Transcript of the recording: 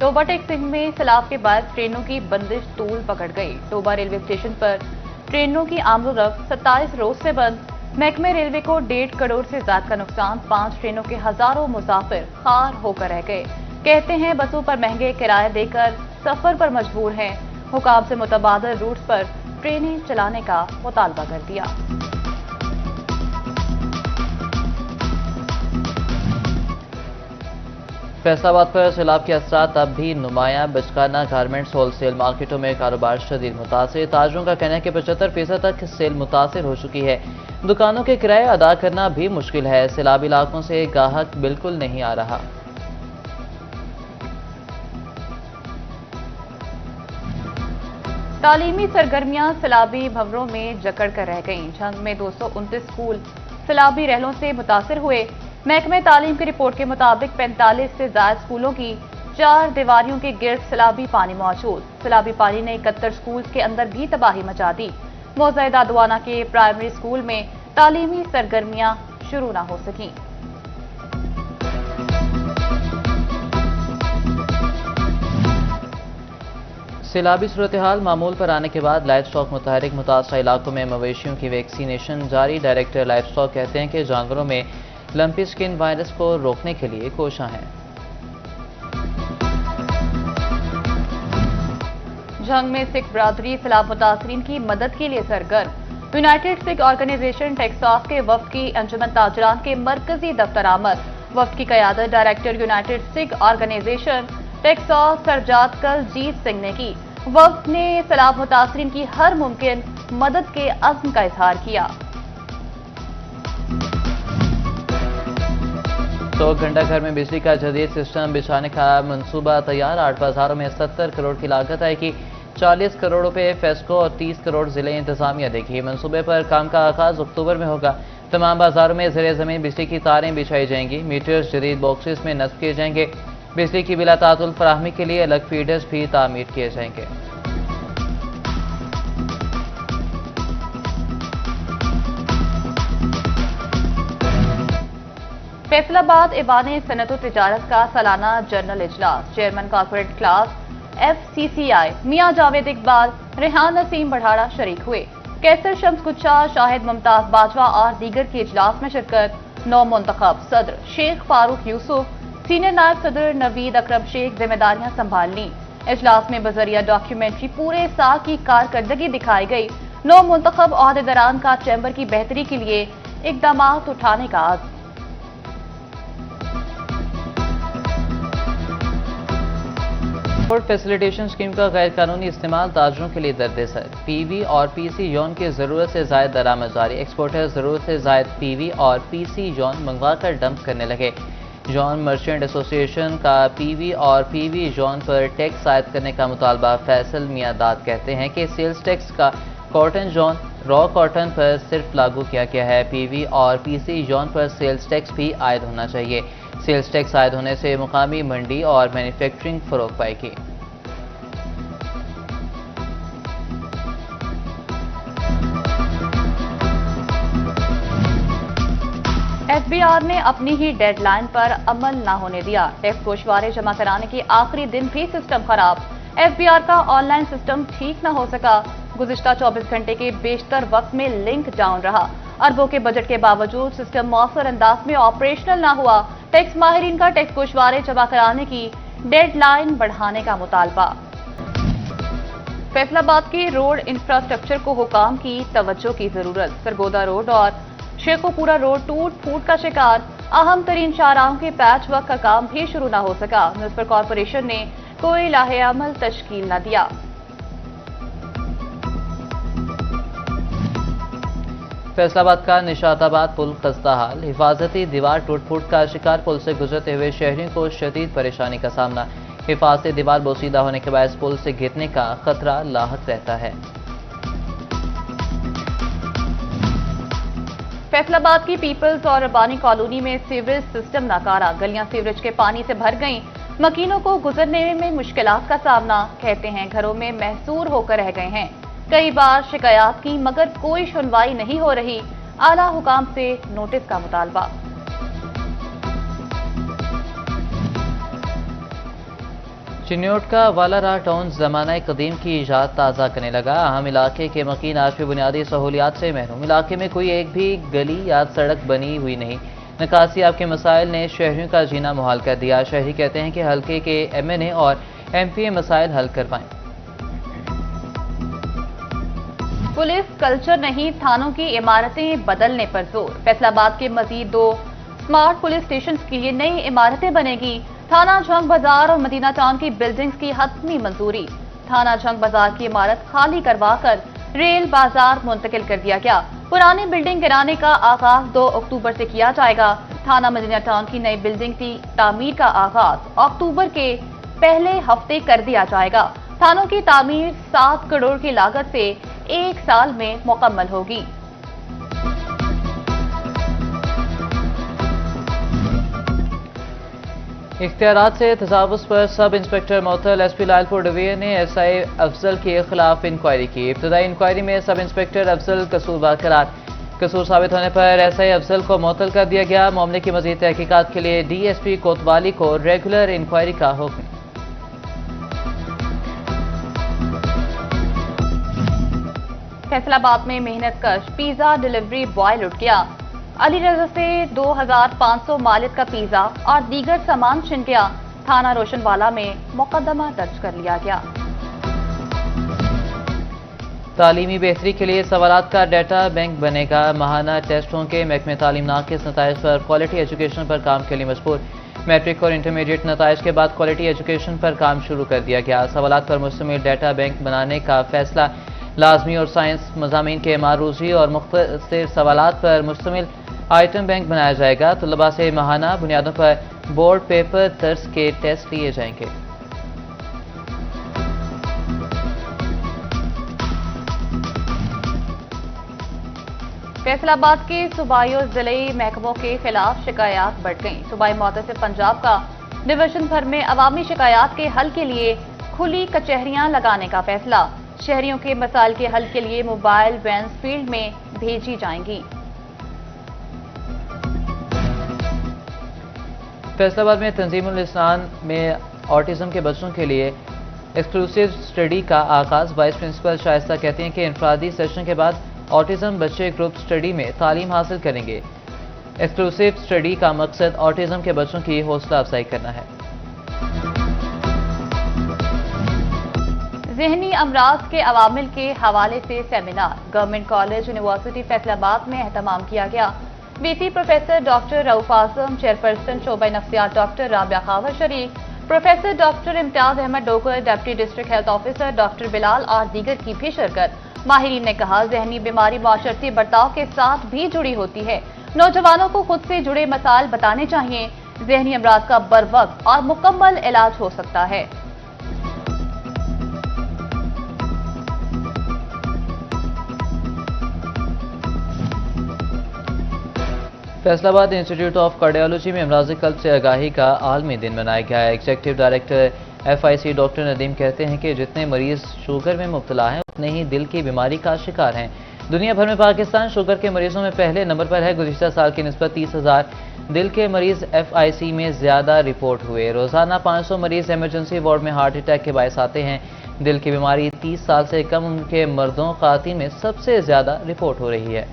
Toba take Singh में सैलाब के बाद ट्रेनों की बंदिश तूल पकड़ गई। टोबा रेलवे स्टेशन पर ट्रेनों की आमदोरफ्त 27 रोज से बंद। महकमे रेलवे को 1.5 करोड़ से ज्यादा का नुकसान। 5 ट्रेनों के हजारों मुसाफिर खार होकर रह गए। कहते हैं बसों पर महंगे किराए देकर सफर पर मजबूर हैं। हुकाम से मुतबादल रूट्स पर ट्रेनें चलाने का मुतालबा कर दिया। फैसलाबाद पर सैलाब के असरात अब भी नुमायां। बचकाना गारमेंट्स होलसेल मार्केटों में कारोबार शदीद मुतासिर। ताजरों का कहना है कि 75% तक सेल मुतासिर हो चुकी है। दुकानों के किराए अदा करना भी मुश्किल है। सैलाबी इलाकों से गाहक बिल्कुल नहीं आ रहा। तालीमी सरगर्मियां सैलाबी भंवरों में जकड़ कर रह गईं। झंग में 229 स्कूल सैलाबी रहलों से मुतासिर हुए। महकमे तालीम की रिपोर्ट के मुताबिक 45 से ज्यादा स्कूलों की 4 दीवारियों के गिर्द सैलाबी पानी मौजूद। सैलाबी पानी ने 71 स्कूल के अंदर भी तबाही मचा दी। मौज़ा दादवाना के प्राइमरी स्कूल में तालीमी सरगर्मियां शुरू न हो सकीं। सैलाबी सूरत हाल मामूल पर आने के बाद लाइफ स्टॉक मुतहरिक मुतासरा इलाकों में मवेशियों की वैक्सीनेशन जारी। डायरेक्टर लाइफ स्टॉक कहते हैं कि जानवरों में लंपी स्किन वायरस को रोकने के लिए कोशिशां हैं। झंग में सिख बरादरी सैलाब मुतासरीन की मदद के लिए सरगर्म। यूनाइटेड सिख ऑर्गेनाइजेशन टेक्सास के वफ्द की अंजुमन ताजरान के मरकजी दफ्तर आमद। वफ्द की क़यादत director United Sikh Organization Texas सरजाद कलजीत सिंह ने की। वफ्द ने सैलाब मुतासरीन की हर मुमकिन मदद के अज़्म का इजहार किया। तो घंटा घर में बिजली का जदीद सिस्टम बिछाने का मंसूबा तैयार। 8 बाजारों में 70 करोड़ की लागत आएगी। 40 करोड़ रुपए फेस्को और 30 करोड़ जिले इंतजामिया देगी। मंसूबे पर काम का आगाज अक्टूबर में होगा। तमाम बाजारों में ज़ेरे ज़मीन बिजली की तारें बिछाई जाएंगी। मीटर्स जदीद बॉक्सेस में नस्ब किए जाएंगे। बिजली की बिला तातुल फराहमी के लिए अलग फीडर्स भी तामीर किए जाएंगे। फैसलाबाद ऐवान सनअत तिजारत का सालाना जनरल इजलास। चेयरमैन कॉर्पोरेट क्लास FCCI मियां जावेद इकबाल, रेहान नसीम बढ़ाड़ा शरीक हुए। कैसर शम्स गुच्छा, शाहिद मुमताज बाजवा और दीगर के इजलास में शिरकत। नौ मुंतखब सदर शेख फारूक यूसुफ, सीनियर नायब सदर नवीद अकरम शेख जिम्मेदारियां संभाल ली। इजलास में बजरिया डॉक्यूमेंट्री पूरे साल की कारकर्दगी दिखाई गई। 9 मुंतखब ओहदेदारान का चैम्बर की बेहतरी के लिए इकदाम उठाने का आज़म। पोर्ट फैसिलिटेशन स्कीम का गैर कानूनी इस्तेमाल ताजरों के लिए दर्द सर। PV और PC यौन की जरूरत से जायद दरामद जारी। एक्सपोर्टर जरूरत से जायद PV और PC यौन मंगवा कर डंप करने लगे। यौन मर्चेंट एसोसिएशन का PV और PV यौन पर टैक्स आयद करने का मुतालबा। फैसल मियां दाद कहते हैं कि सेल्स टैक्स का कॉटन यौन रॉ कॉटन पर सिर्फ लागू किया गया है। PV और PC यौन पर सेल्स टैक्स भी आयद होना चाहिए। सेल्स टैक्स आयद होने से मुकामी मंडी और मैन्युफैक्चरिंग फरोग पाएगी। SBR ने अपनी ही डेडलाइन पर अमल न होने दिया। टैक्स गोशवारे जमा कराने के आखिरी दिन भी सिस्टम खराब। SBR का ऑनलाइन सिस्टम ठीक न हो सका। गुज़िश्ता 24 घंटे के बेशतर वक्त में लिंक डाउन रहा। अरबों के बजट के बावजूद सिस्टम मौसर अंदाज में ऑपरेशनल न हुआ। टैक्स माहिरीन का टैक्स गोशवारे जमा कराने की डेडलाइन बढ़ाने का मुतालबा। फैसलाबाद के रोड इंफ्रास्ट्रक्चर को हुकाम की तवज्जो की जरूरत। सरगोदा रोड और शेखोपुरा रोड टूट फूट का शिकार। अहम तरीन शाहराहों के पैच वर्क का काम भी शुरू न हो सका। म्युनिसिपल कॉरपोरेशन ने कोई लाहे अमल तश्कील न दिया। फैसलाबाद का निशाताबाद पुल खस्ता हाल। हिफाजती दीवार टूट फूट का शिकार। पुल से गुजरते हुए शहरियों को शदीद परेशानी का सामना। हिफाजती दीवार बोसीदा होने के बाद पुल से गिरने का खतरा लाहक रहता है। फैसलाबाद की पीपल्स और रबानी कॉलोनी में सीवरेज सिस्टम नाकारा। गलियां सीवरेज के पानी से भर गईं। मकीनों को गुजरने में मुश्किलात का सामना। कहते हैं घरों में महसूर होकर रह गए हैं। कई बार शिकायत की मगर कोई सुनवाई नहीं हो रही। आला हुकाम से नोटिस का मुतालबा। چنیوٹ کا والارا ٹاؤن زمانہ قدیم کی ایجاد تازہ کرنے لگا۔ اہم علاقے کے مکین آج بھی بنیادی سہولیات سے محروم۔ علاقے میں کوئی ایک بھی گلی یا سڑک بنی ہوئی نہیں۔ نکاسی آب کے مسائل نے شہریوں کا جینا محال کر دیا۔ شہری کہتے ہیں کہ حلقے کے MNA اور MP مسائل حل کروائیں۔ پولیس کلچر نہیں، تھانوں کی عمارتیں بدلنے پر زور۔ فیصل آباد کے مزید 2 سمارٹ پولیس اسٹیشنز کے لیے نئی عمارتیں بنے گی۔ تھانہ جھنگ بازار اور مدینہ ٹاؤن کی بلڈنگز کی حتمی منظوری۔ تھانہ جھنگ بازار کی عمارت خالی کروا کر ریل بازار منتقل کر دیا گیا۔ پرانی بلڈنگ گرانے کا آغاز 2 اکتوبر سے کیا جائے گا۔ تھانہ مدینہ ٹاؤن کی نئی بلڈنگ کی تعمیر کا آغاز اکتوبر کے پہلے ہفتے کر دیا جائے گا۔ تھانوں کی تعمیر 7 کروڑ کی لاگت سے 1 سال میں مکمل ہوگی۔ اختیارات سے تجاوز پر سب انسپکٹر معطل۔ SP لائل پور ڈویژن نے SI افضل کے خلاف انکوائری کی۔ ابتدائی انکوائری میں سب انسپکٹر افضل قصوروار قرار۔ قصور ثابت ہونے پر SI افضل کو معطل کر دیا گیا۔ معاملے کی مزید تحقیقات کے لیے DSP کوتوالی کو ریگولر انکوائری کا حکم۔ فیصل آباد میں محنت کش پیزا ڈیلیوری بوائے لٹ گیا۔ علی رضا سے 2500 مالیت کا پیزا اور دیگر سامان چھن گیا۔ تھانہ روشن والا میں مقدمہ درج کر لیا گیا۔ تعلیمی بہتری کے لیے سوالات کا ڈیٹا بینک بنے گا۔ ماہانہ ٹیسٹوں کے محکمہ تعلیم ناقص نتائج پر کوالٹی ایجوکیشن پر کام کے لیے مجبور۔ میٹرک اور انٹرمیڈیٹ نتائج کے بعد کوالٹی ایجوکیشن پر کام شروع کر دیا گیا۔ سوالات پر مشتمل ڈیٹا بینک بنانے کا فیصلہ لازمی اور سائنس مضامین کے معروضی اور مختصر سوالات پر مشتمل آئٹم بینک بنایا جائے گا۔ طلباء سے ماہانہ بنیادوں پر بورڈ پیپر طرز کے ٹیسٹ لیے جائیں گے۔ فیصل آباد کے صوبائی اور ضلعی محکموں کے خلاف شکایات بڑھ گئیں۔ صوبائی معتصب پنجاب کا ڈویژن بھر میں عوامی شکایات کے حل کے لیے کھلی کچہریاں لگانے کا فیصلہ۔ شہریوں کے مسائل کے حل کے لیے موبائل وینز فیلڈ میں بھیجی جائیں گی۔ فیصل آباد میں تنظیم الاسنان میں آٹزم کے بچوں کے لیے ایکسکلوسیو اسٹڈی کا آغاز۔ وائس پرنسپل شائستہ کہتے ہیں کہ انفرادی سیشن کے بعد آٹزم بچے گروپ اسٹڈی میں تعلیم حاصل کریں گے۔ ایکسکلوسیو اسٹڈی کا مقصد آٹزم کے بچوں کی حوصلہ افزائی کرنا ہے۔ ذہنی امراض کے عوامل کے حوالے سے seminar government college university Faisalabad میں اہتمام کیا گیا۔ VC professor doctor Rauf Azam, chairperson شعبہ نفسیات doctor Rabia Khawar Sharif, professor doctor Imtiaz Ahmed Dogar, deputy district health officer doctor Bilal اور دیگر کی بھی شرکت۔ ماہرین نے کہا ذہنی بیماری معاشرتی برتاؤ کے ساتھ بھی جڑی ہوتی ہے۔ نوجوانوں کو خود سے جڑے مسائل بتانے چاہیے۔ ذہنی امراض کا بروقت اور مکمل علاج ہو سکتا ہے۔ فیصل آباد انسٹیٹیوٹ آف کارڈیالوجی میں امراض قلب سے آگاہی کا عالمی دن منایا گیا ہے۔ Executive director FIC doctor Nadeem کہتے ہیں کہ جتنے مریض شوگر میں مبتلا ہیں اتنے ہی دل کی بیماری کا شکار ہیں۔ دنیا بھر میں پاکستان شوگر کے مریضوں میں پہلے نمبر پر ہے۔ گزشتہ سال کی نسبت 30,000 دل کے مریض FIC میں زیادہ رپورٹ ہوئے۔ روزانہ 500 مریض ایمرجنسی وارڈ میں ہارٹ اٹیک کے باعث آتے ہیں۔ دل کی بیماری 30 سال سے کم عمر کے مردوں خواتین میں سب سے زیادہ رپورٹ ہو رہی ہے۔